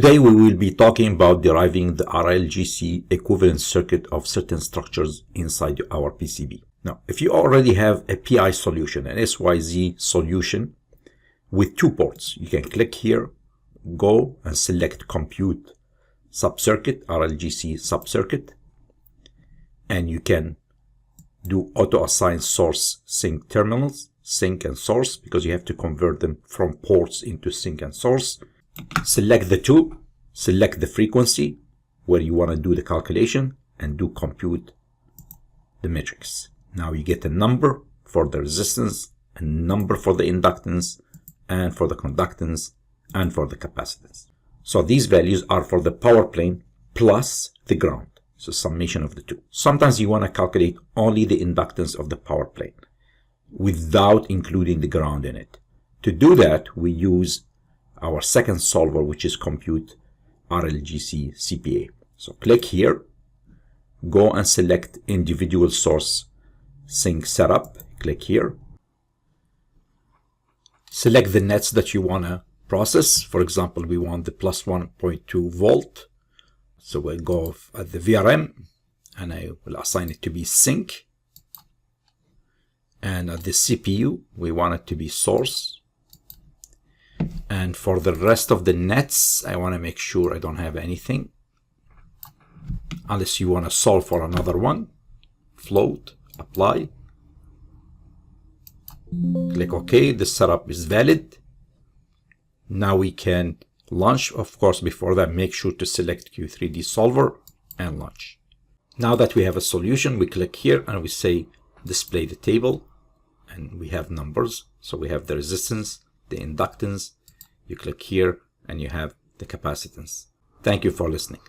Today we will be talking about deriving the RLGC equivalent circuit of certain structures inside our PCB. Now, if you already have a PI solution, an SYZ solution with two ports, you can click here, go and select Compute Subcircuit, RLGC subcircuit, and you can do auto-assign source sink terminals, sink and source, because you have to convert them from ports into sink and source. Select the two, select the frequency where you want to do the calculation, and do compute the matrix. Now you get a number for the resistance, a number for the inductance, and for the conductance, and for the capacitance. So these values are for the power plane plus the ground. So summation of the two. Sometimes you want to calculate only the inductance of the power plane without including the ground in it. To do that, we use our second solver, which is Compute RLGC CPA. So click here, go and select individual source sink setup. Click here. Select the nets that you want to process. For example, we want the plus 1.2 volt. So we'll go at the VRM and I will assign it to be sink. And at the CPU, we want it to be source. And for the rest of the nets, I want to make sure I don't have anything. Unless you want to solve for another one. Float, apply. Click OK. The setup is valid. Now we can launch. Of course, before that, make sure to select Q3D solver and launch. Now that we have a solution, we click here and we say display the table. And we have numbers. So we have the resistance, the inductance. You click here and you have the capacitance. Thank you for listening.